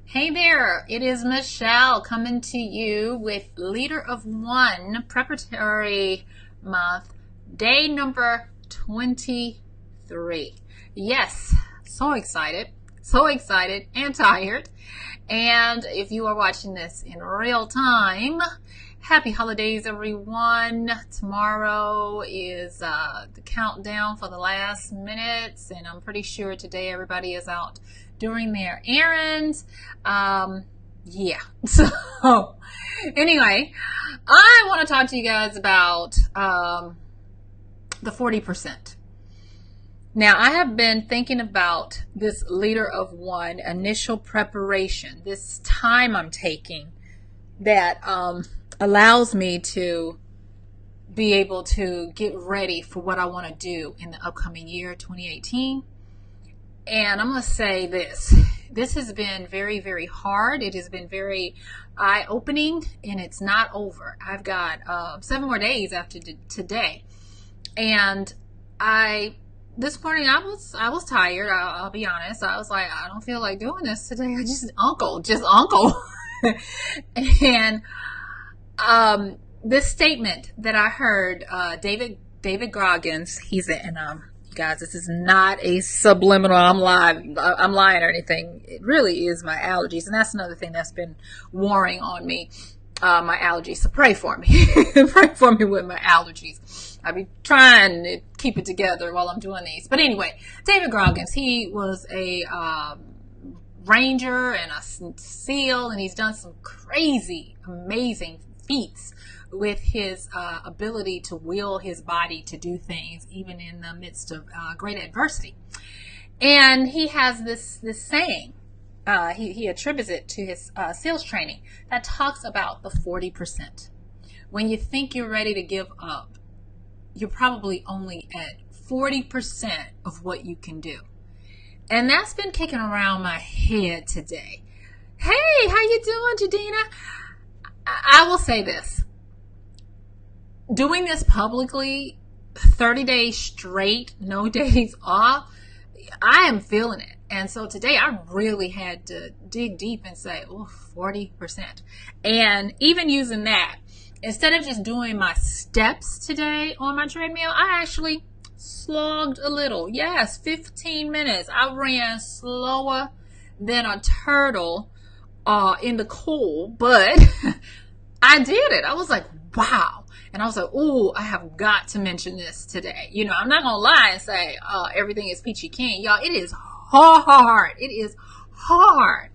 Hey there, it is Michelle coming to you with Leader of One Preparatory Month, day number 23. Yes, so excited and tired. And if you are watching this in real time, happy holidays, everyone. Tomorrow is the countdown for the last minutes, and I'm pretty sure today everybody is out doing their errands. Yeah. So anyway, I want to talk to you guys about the 40%. Now, I have been thinking about this Leader of One initial preparation, this time I'm taking that allows me to be able to get ready for what I want to do in the upcoming year, 2018. And I'm going to say this has been very, very hard. It has been very eye-opening, and it's not over. I've got 7 more days after today. And this morning I was tired. I'll be honest. I was like, I don't feel like doing this today. I just uncle. And this statement that I heard, David Goggins, he's in guys, this is not a subliminal I'm lying or anything. It really is my allergies, and that's another thing that's been warring on me, my allergies. So pray for me. Pray for me with my allergies. I'll be trying to keep it together while I'm doing these. But anyway, David Goggins, he was a ranger and a SEAL, and he's done some crazy, amazing feats with his ability to will his body to do things, even in the midst of great adversity. And he has this saying, he attributes it to his SEALs training, that talks about the 40%. When you think you're ready to give up, you're probably only at 40% of what you can do. And that's been kicking around my head today. Hey, how you doing, Jadina? I will say this. Doing this publicly, 30 days straight, no days off, I am feeling it. And so today I really had to dig deep and say, 40%. And even using that, instead of just doing my steps today on my treadmill, I actually slogged a little. Yes, 15 minutes. I ran slower than a turtle in the cold, but I did it. I was like, wow. And I was like, I have got to mention this today. You know, I'm not going to lie and say everything is peachy keen. Y'all, it is hard. It is hard.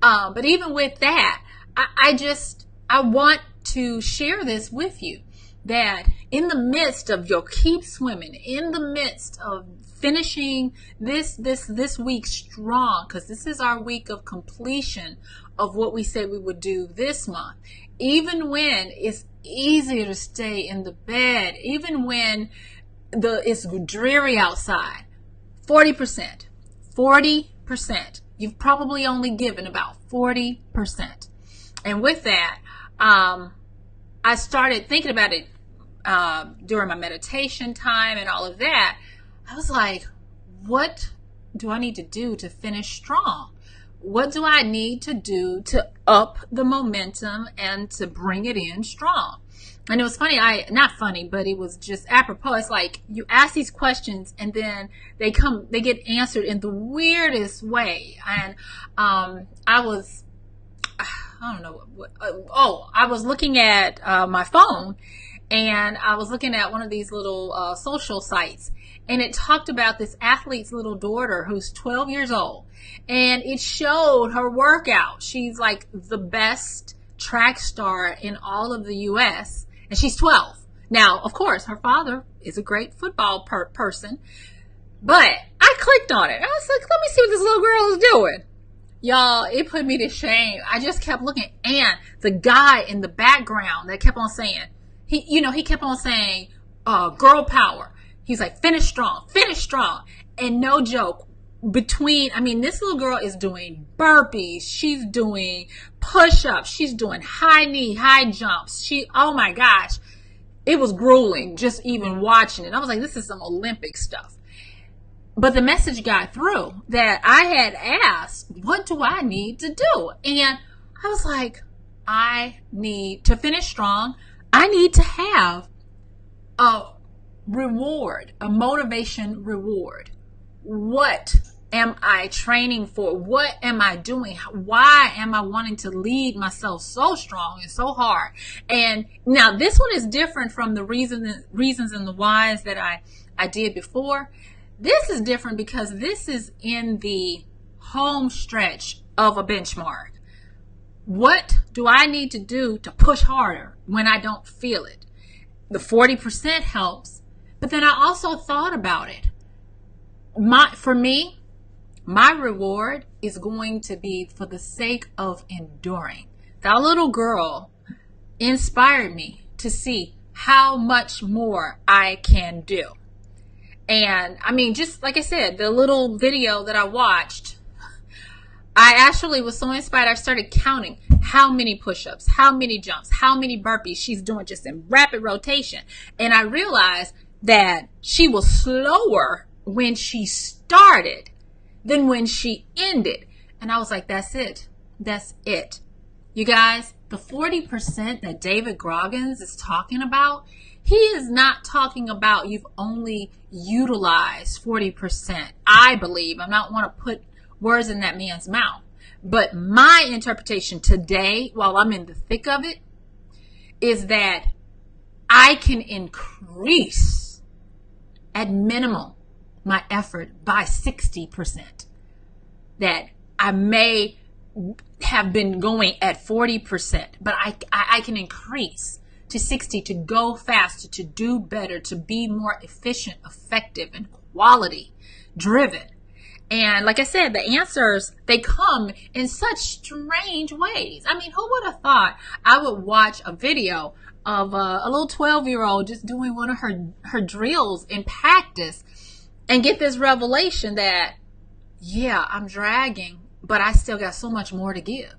But even with that, I want to share this with you, that in the midst of your keep swimming, in the midst of finishing this week strong, because this is our week of completion of what we said we would do this month, even when it's easier to stay in the bed, even when it's dreary outside, 40%. You've probably only given about 40%. And with that, I started thinking about it during my meditation time and all of that. I was like, what do I need to do to finish strong? What do I need to do to up the momentum and to bring it in strong? And it was funny, not funny, but it was just apropos. It's like you ask these questions and then they get answered in the weirdest way. And I was looking at my phone, and I was looking at one of these little social sites, and it talked about this athlete's little daughter who's 12 years old, and it showed her workout. She's like the best track star in all of the U.S., and she's 12. Now, of course, her father is a great football person, but I clicked on it. I was like, let me see what this little girl is doing. Y'all, it put me to shame. I just kept looking, and the guy in the background that kept on saying, he kept on saying, girl power. He's like, finish strong. And no joke, this little girl is doing burpees. She's doing push-ups. She's doing high knee, high jumps. Oh my gosh. It was grueling just even watching it. I was like, this is some Olympic stuff. But the message got through that I had asked what do I need to do? And I was like, I need to finish strong. I need to have a reward, a motivation reward. What am I training for? What am I doing? Why am I wanting to lead myself so strong and so hard? And now this one is different from the reasons and the whys that I did before. This is different because this is in the home stretch of a benchmark. What do I need to do to push harder when I don't feel it? The 40% helps, but then I also thought about it. For me, my reward is going to be for the sake of enduring. That little girl inspired me to see how much more I can do. And I mean, just like I said, the little video that I watched, I actually was so inspired, I started counting how many push-ups, how many jumps, how many burpees she's doing just in rapid rotation. And I realized that she was slower when she started than when she ended. And I was like, that's it. That's it. You guys, the 40% that David Goggins is talking about, he is not talking about you've only utilized 40%. I believe, I don't want to put words in that man's mouth, but my interpretation today, while I'm in the thick of it, is that I can increase at minimum my effort by 60%. That I may have been going at 40%, but I can increase to 60 to go faster, to do better, to be more efficient, effective, and quality driven. And like I said, the answers, they come in such strange ways. I mean, who would have thought I would watch a video of a little 12-year-old just doing one of her drills in practice and get this revelation that, yeah, I'm dragging, but I still got so much more to give.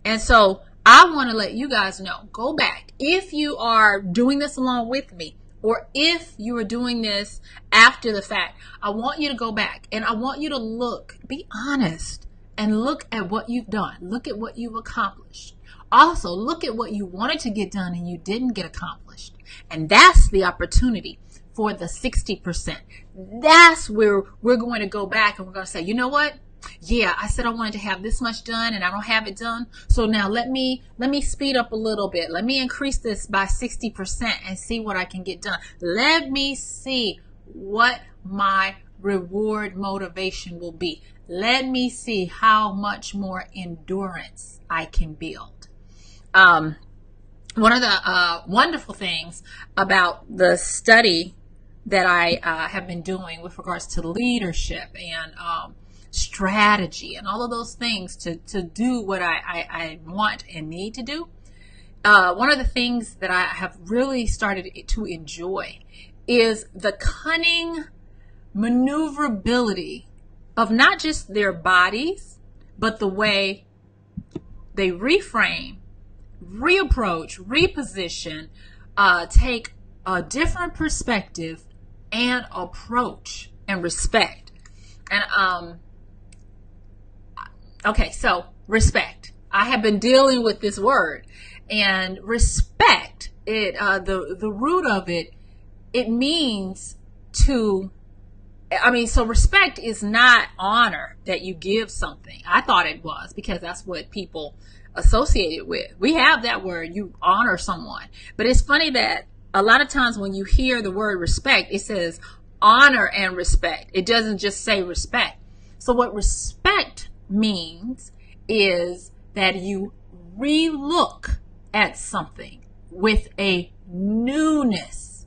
And so I want to let you guys know, go back. If you are doing this along with me, or if you are doing this after the fact, I want you to go back and I want you to look, be honest, and look at what you've done. Look at what you've accomplished. Also, look at what you wanted to get done and you didn't get accomplished. And that's the opportunity for the 60%. That's where we're going to go back and we're going to say, you know what? Yeah, I said I wanted to have this much done and I don't have it done. So now let me speed up a little bit. Let me increase this by 60% and see what I can get done. Let me see what my reward motivation will be. Let me see how much more endurance I can build. One of the wonderful things about the study that I have been doing with regards to leadership and strategy and all of those things to do what I want and need to do. One of the things that I have really started to enjoy is the cunning maneuverability of not just their bodies, but the way they reframe, reapproach, reposition, take a different perspective and approach and respect. And okay, so respect. I have been dealing with this word, and respect, the root of it, it means to, so respect is not honor that you give something. I thought it was because that's what people associate it with. We have that word, you honor someone. But it's funny that a lot of times when you hear the word respect, it says honor and respect. It doesn't just say respect. So what respect means is that you relook at something with a newness,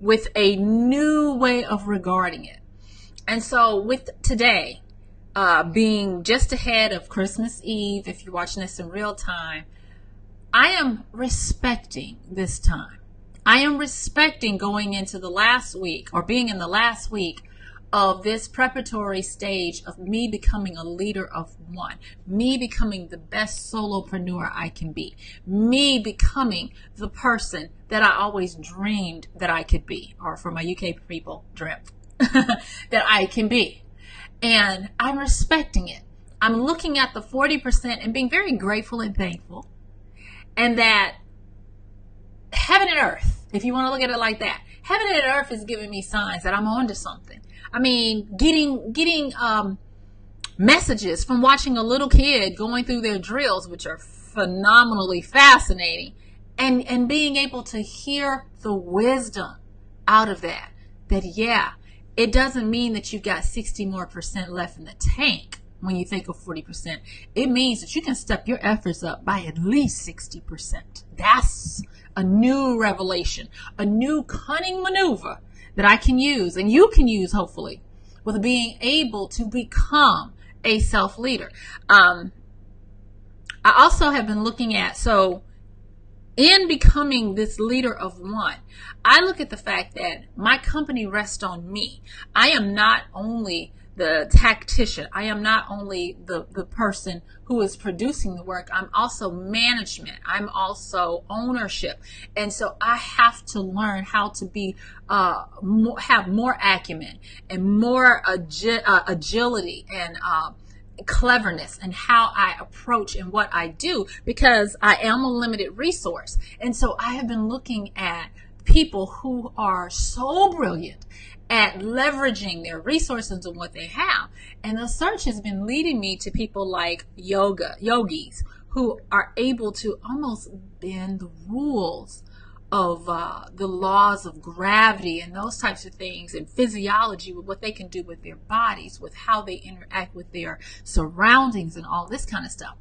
with a new way of regarding it. And so with today being just ahead of Christmas Eve, if you're watching this in real time, I am respecting this time. I am respecting going into the last week, or being in the last week of this preparatory stage of me becoming a leader of one, me becoming the best solopreneur I can be, me becoming the person that I always dreamed that I could be, or for my UK people, dreamt that I can be. And I'm respecting it. I'm looking at the 40% and being very grateful and thankful. And that heaven and earth, if you want to look at it like that, heaven and earth is giving me signs that I'm onto something. I mean, getting messages from watching a little kid going through their drills, which are phenomenally fascinating, and being able to hear the wisdom out of that yeah, it doesn't mean that you've got 60% more left in the tank when you think of 40%. It means that you can step your efforts up by at least 60%. That's a new revelation, a new cunning maneuver that I can use, and you can use, hopefully, with being able to become a self-leader. I also have been looking at, so in becoming this leader of one, I look at the fact that my company rests on me. I am not only the tactician. I am not only the person who is producing the work. I'm also management. I'm also ownership. And so I have to learn how to be, have more acumen and more agility and cleverness and how I approach and what I do, because I am a limited resource. And so I have been looking at people who are so brilliant at leveraging their resources and what they have. And the search has been leading me to people like yogis who are able to almost bend the rules of the laws of gravity and those types of things, and physiology, with what they can do with their bodies, with how they interact with their surroundings and all this kind of stuff.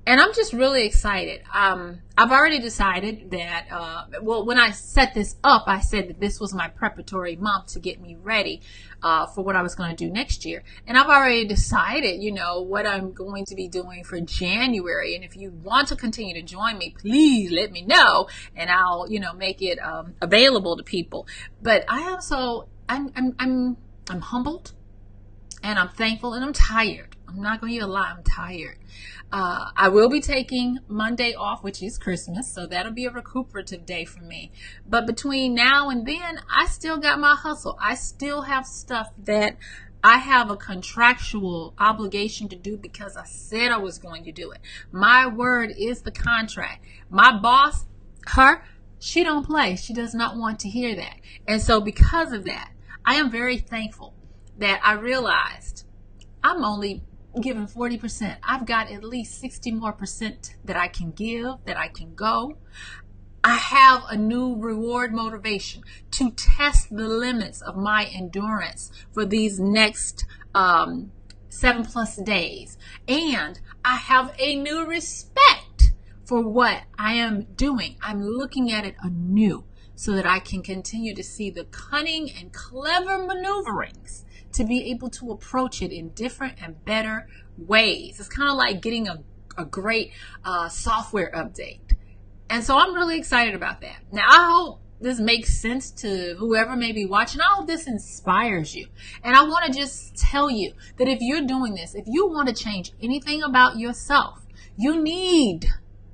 And I'm just really excited. I've already decided that, when I set this up, I said that this was my preparatory month to get me ready for what I was going to do next year. And I've already decided, what I'm going to be doing for January. And if you want to continue to join me, please let me know, and I'll, make it available to people. But I'm humbled, and I'm thankful, and I'm tired. I'm not going to even lie, I'm tired. I will be taking Monday off, which is Christmas, so that'll be a recuperative day for me. But between now and then, I still got my hustle. I still have stuff that I have a contractual obligation to do because I said I was going to do it. My word is the contract. My boss, she don't play. She does not want to hear that. And so because of that, I am very thankful that I realized I'm only giving 40%. I've got at least 60% more that I can give, that I can go. I have a new reward motivation to test the limits of my endurance for these next 7+ days. And I have a new respect for what I am doing. I'm looking at it anew so that I can continue to see the cunning and clever maneuverings to be able to approach it in different and better ways. It's kind of like getting a great software update. And so I'm really excited about that. Now, I hope this makes sense to whoever may be watching. I hope this inspires you. And I want to just tell you that if you're doing this, if you want to change anything about yourself, you need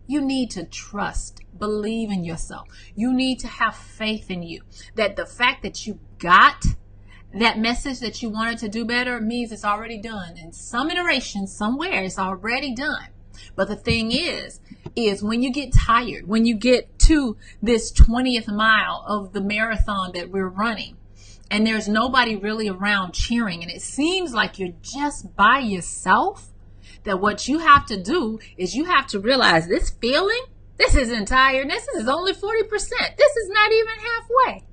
to trust, believe in yourself. You need to have faith in you. That the fact that you got that message that you wanted to do better means it's already done. In some iteration, somewhere, it's already done. But the thing is when you get tired, when you get to this 20th mile of the marathon that we're running, and there's nobody really around cheering, and it seems like you're just by yourself, that what you have to do is you have to realize this feeling, this isn't tiredness, this is only 40%. This is not even halfway.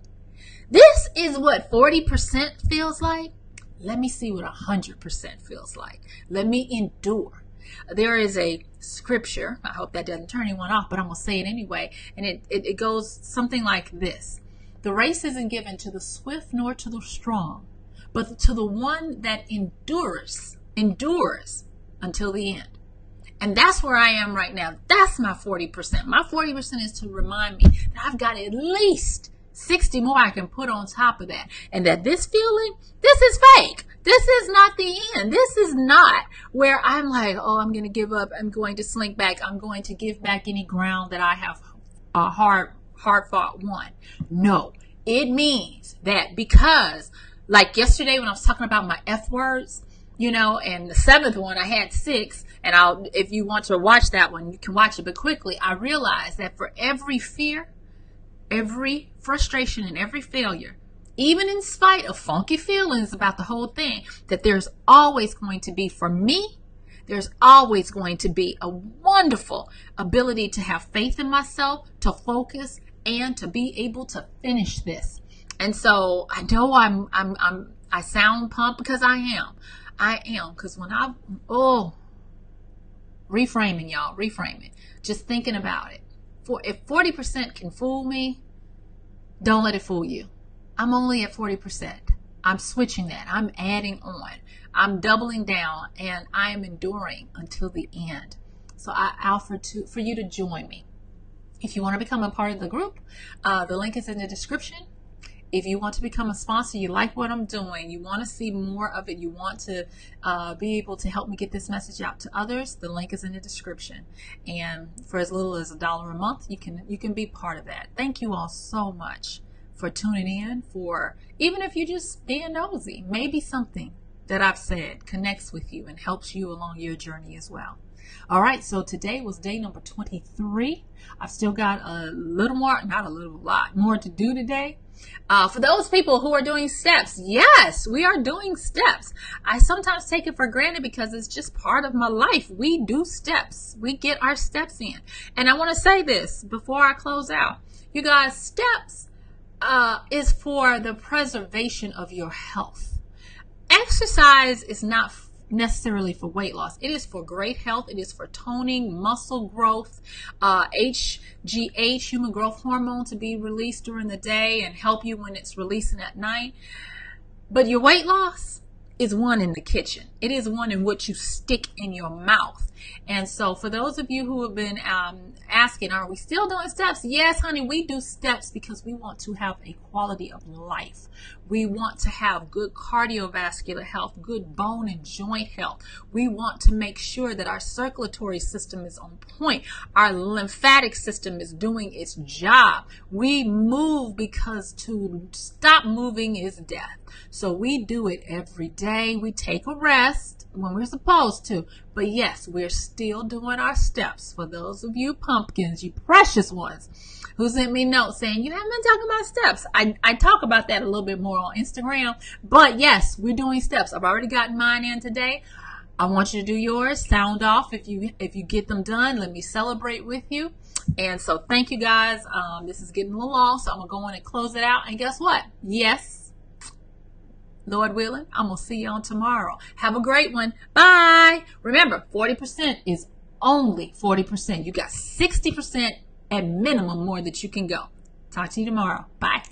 This is what 40% feels like. Let me see what 100% feels like. Let me endure. There is a scripture, I hope that doesn't turn anyone off, but I'm going to say it anyway, and it goes something like this. The race isn't given to the swift nor to the strong, but to the one that endures until the end. And that's where I am right now. That's my 40%. My 40% is to remind me that I've got at least 60 more I can put on top of that. And that this feeling, this is fake. This is not the end. This is not where I'm like, oh, I'm going to give up. I'm going to slink back. I'm going to give back any ground that I have hard fought won. No, it means that because like yesterday when I was talking about my F words, and the seventh one, I had 6. And if you want to watch that one, you can watch it. But quickly, I realized that for every fear, every frustration, and every failure, even in spite of funky feelings about the whole thing, that there's always going to be, for me, there's always going to be a wonderful ability to have faith in myself, to focus, and to be able to finish this. And so I know I sound pumped, because I am. Because when reframing, y'all, reframing, just thinking about it. If 40% can fool me, don't let it fool you. I'm only at 40%. I'm switching that. I'm adding on. I'm doubling down, and I am enduring until the end. So I offer for you to join me. If you want to become a part of the group, the link is in the description. If you want to become a sponsor, you like what I'm doing, you want to see more of it, you want to be able to help me get this message out to others, the link is in the description. And for as little as $1 a month, you can be part of that. Thank you all so much for tuning in, for even if you just being nosy, maybe something that I've said connects with you and helps you along your journey as well. All right, so today was day number 23. I've still got a little more, not a little, lot more to do today. For those people who are doing steps, yes, we are doing steps. I sometimes take it for granted because it's just part of my life. We do steps. We get our steps in. And I want to say this before I close out. You guys, steps is for the preservation of your health. Exercise is not necessarily for weight loss. It is for great health. It is for toning, muscle growth, HGH, human growth hormone, to be released during the day and help you when it's releasing at night. But your weight loss is one in the kitchen. It is one in what you stick in your mouth. And so for those of you who have been asking, are we still doing steps? Yes, honey, we do steps because we want to have a quality of life. We want to have good cardiovascular health, good bone and joint health. We want to make sure that our circulatory system is on point. Our lymphatic system is doing its job. We move because to stop moving is death. So we do it every day. We take a rest when we're supposed to. But yes, we're still doing our steps. For those of you pumpkins, you precious ones, who sent me notes saying, you haven't been talking about steps. I talk about that a little bit more on Instagram. But yes, we're doing steps. I've already gotten mine in today. I want you to do yours. Sound off if you get them done. Let me celebrate with you. And so thank you guys. This is getting a little long, so I'm going to go in and close it out. And guess what? Yes, Lord willing, I'm going to see you on tomorrow. Have a great one. Bye. Remember, 40% is only 40%. You got 60% at minimum more that you can go. Talk to you tomorrow. Bye.